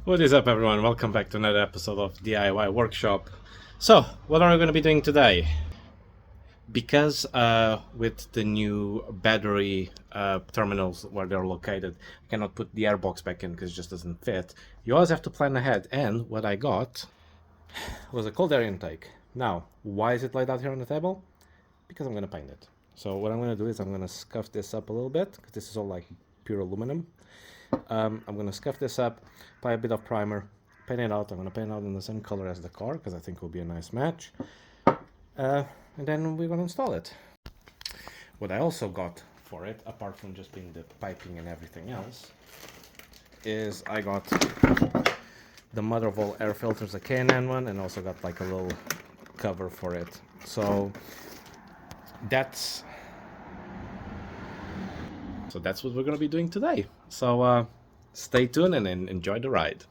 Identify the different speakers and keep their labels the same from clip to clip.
Speaker 1: What is up, everyone? Welcome back to another episode of DIY Workshop. So, what are we going to be doing today? Because with the new battery terminals where they're located, I cannot put the airbox back in because it just doesn't fit. You always have to plan ahead, and what I got was a cold air intake. Now, why is it laid out here on the table? Because I'm going to paint it. So what I'm going to do is I'm going to scuff this up a little bit, because this is all like pure aluminum. I'm going to scuff this up, apply a bit of primer, paint it out. I'm going to paint it out in the same color as the car, because I think it will be a nice match. And then we're going to install it. What I also got for it, apart from just being the piping and everything else, is I got the mother of all air filters, a K&N one, and also got like a little cover for it. So that's what we're going to be doing today. So stay tuned and enjoy the ride.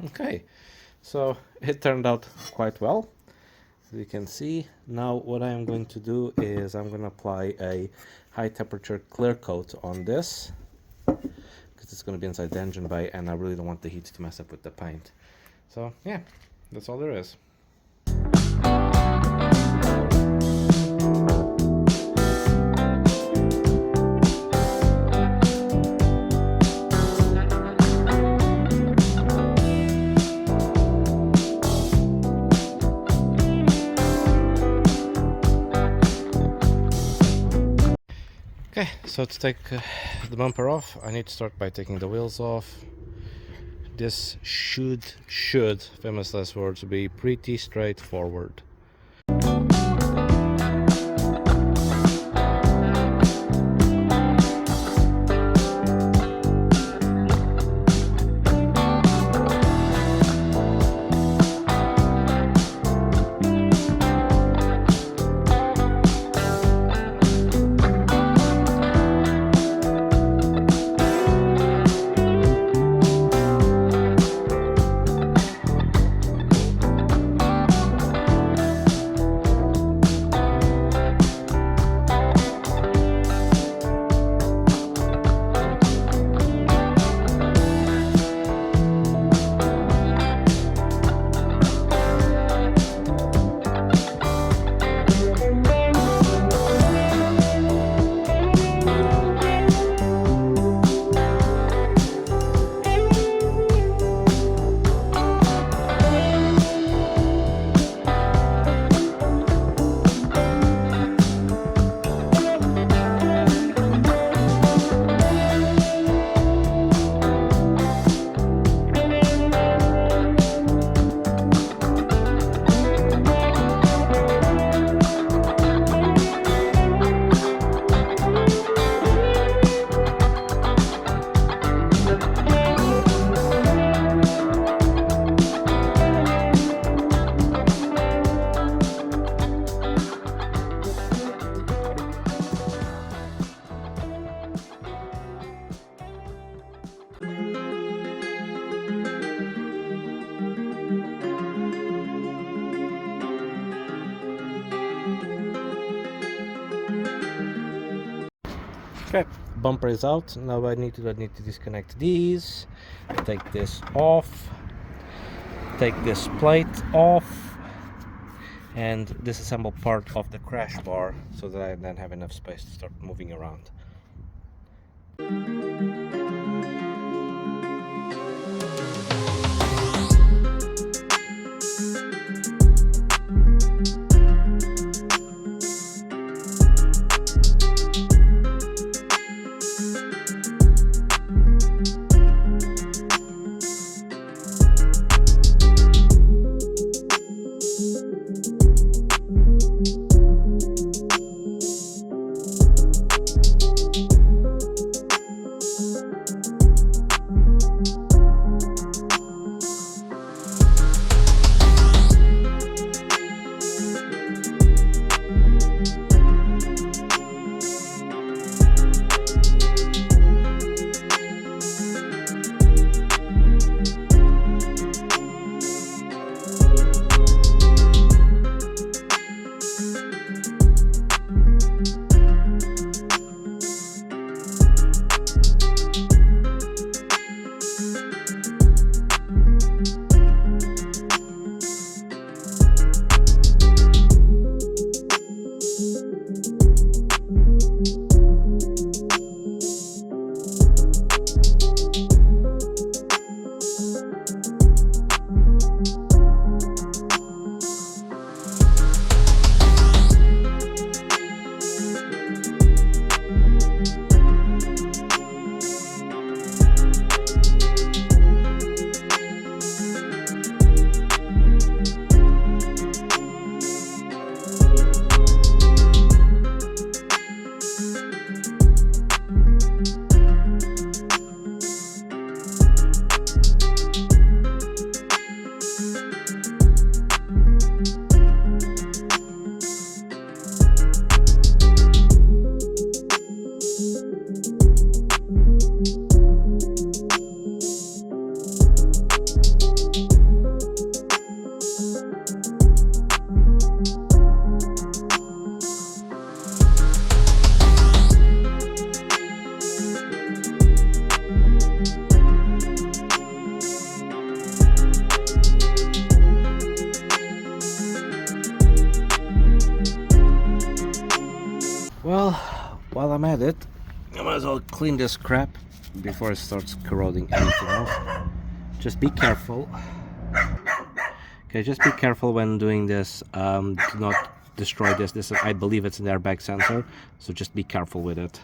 Speaker 1: Okay, so it turned out quite well, as you can see. Now what I am going to do is I'm going to apply a high temperature clear coat on this, because it's going to be inside the engine bay and I really don't want the heat to mess up with the paint. So yeah, that's all there is. Okay, so to take the bumper off, I need to start by taking the wheels off. This should, famous last words, be pretty straightforward. Okay, bumper is out. Now I need to disconnect these, take this off, take this plate off, and disassemble part of the crash bar so that I then have enough space to start moving around. Well, while I'm at it, I might as well clean this crap before it starts corroding anything else. Just be careful. Okay, just be careful when doing this. Do not destroy this. This, I believe it's an airbag sensor, so just be careful with it.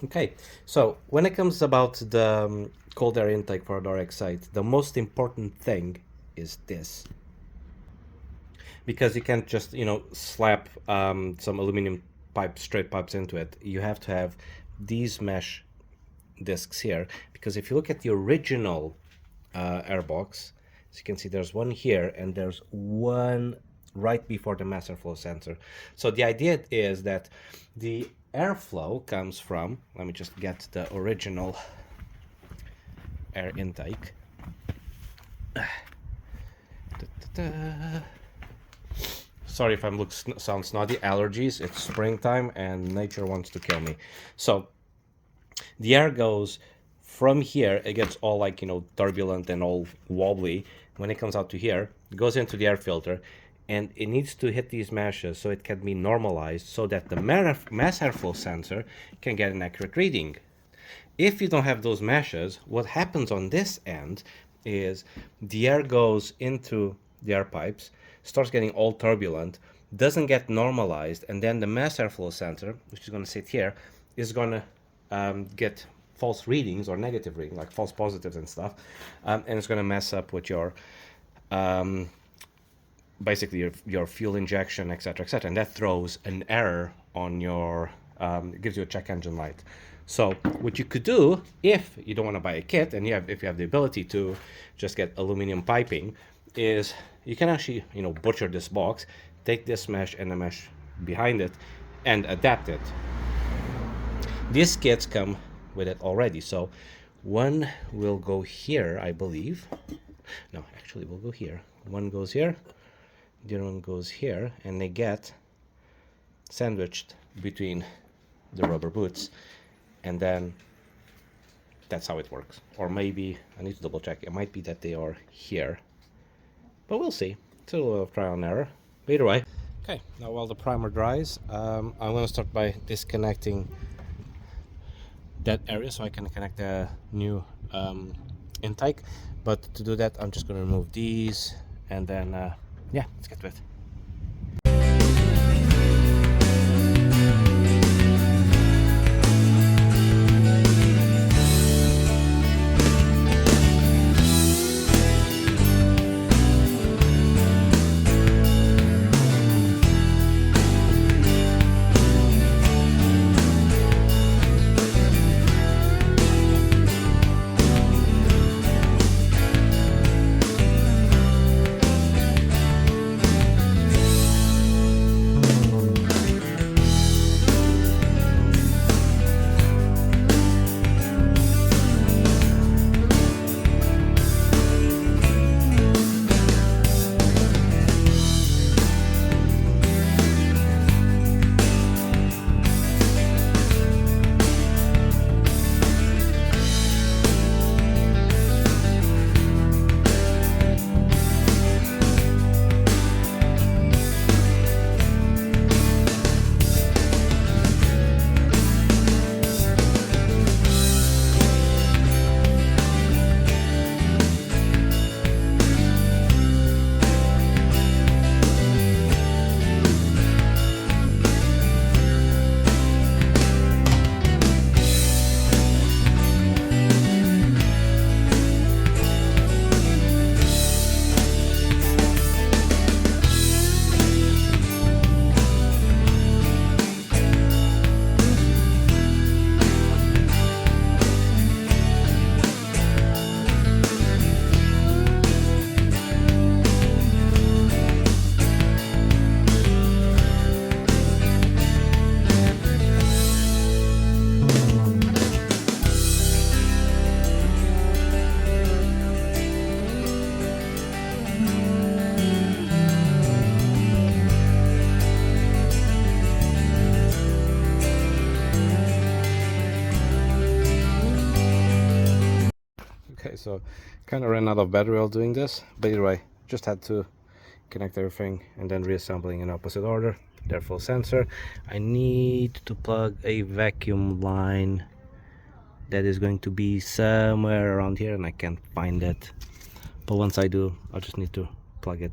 Speaker 1: Okay, so when it comes about the cold air intake for the RX-8, the most important thing is this. Because you can't just, slap some aluminum straight pipes into it. You have to have these mesh discs here, because if you look at the original airbox, as you can see, there's one here and there's one right before the mass airflow sensor. So the idea is that the airflow comes from, let me just get the original air intake. Sorry if I sound snotty, allergies, it's springtime and nature wants to kill me. So the air goes from here, it gets all turbulent and all wobbly. When it comes out to here, it goes into the air filter, and it needs to hit these meshes so it can be normalized so that the mass airflow sensor can get an accurate reading. If you don't have those meshes, what happens on this end is the air goes into the air pipes, starts getting all turbulent, doesn't get normalized, and then the mass airflow sensor, which is going to sit here, is going to get false readings or negative readings, like false positives and stuff, and it's going to mess up with your basically your fuel injection, etc., etc., and that throws an error on your it gives you a check engine light. So what you could do, if you don't want to buy a kit and if you have the ability to just get aluminum piping, is you can actually, you know, butcher this box, take this mesh and the mesh behind it and adapt it. These kits come with it already, so one will go here, I believe. No, actually we'll go here. One goes here, the other one goes here, and they get sandwiched between the rubber boots, and then that's how it works. Or maybe, I need to double check, it might be that they are here, but we'll see. It's a little trial and error, but either way. Okay, now while the primer dries, I'm going to start by disconnecting that area so I can connect the new intake. But to do that, I'm just going to remove these, and then yeah, let's get to it. Okay, so kind of ran out of battery while doing this, but either way, just had to connect everything and then reassembling in opposite order. Therefore, sensor. I need to plug a vacuum line that is going to be somewhere around here, and I can't find it. But once I do, I'll just need to plug it.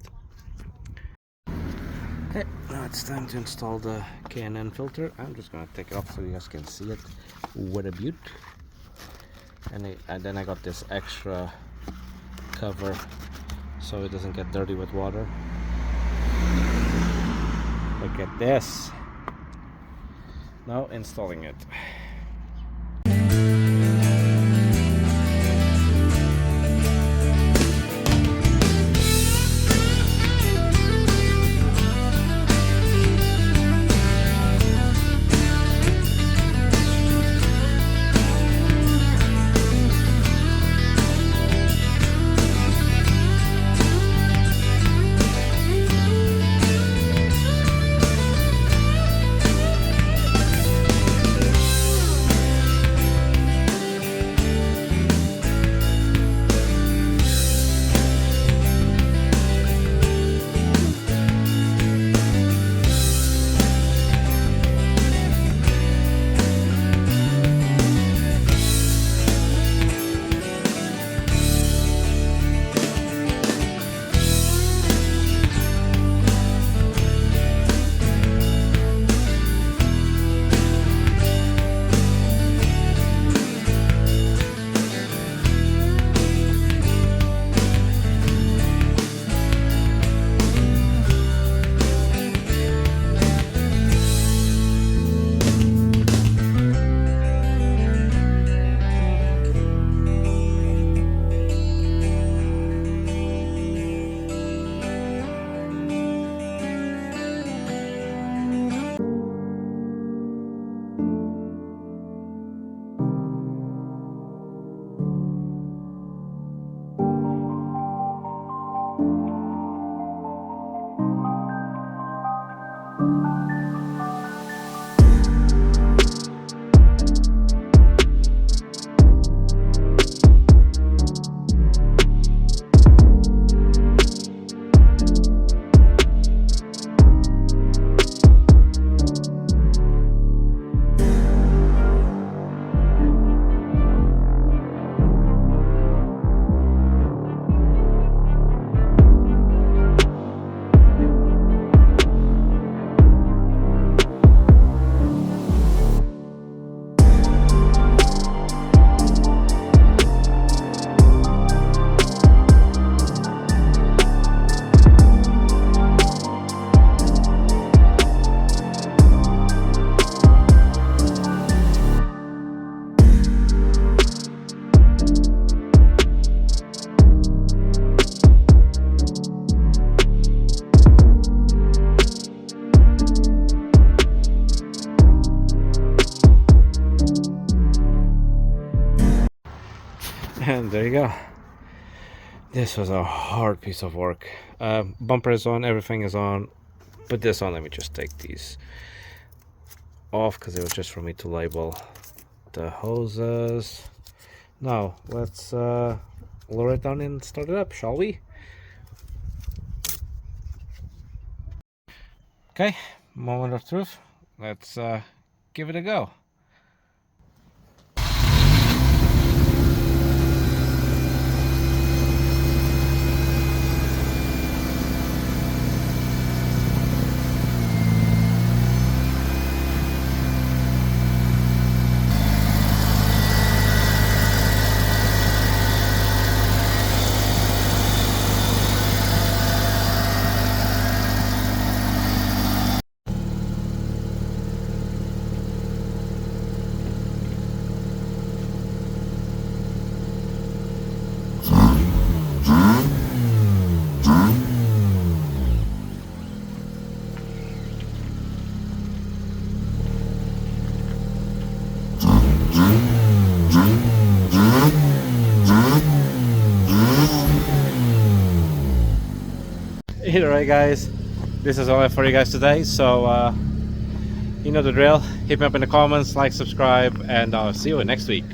Speaker 1: Okay, now it's time to install the K&N filter. I'm just gonna take it off so you guys can see it. What a beaut! And then I got this extra cover so it doesn't get dirty with water. Look at this. Now installing it. And there you go. This was a hard piece of work. Bumper is on, everything is on. Put this on. Let me just take these off because it was just for me to label the hoses. Now let's lower it down and start it up, shall we? Okay, moment of truth. Let's give it a go. Alright guys, this is all for you guys today, so you know the drill. Hit me up in the comments, like, subscribe, and I'll see you next week.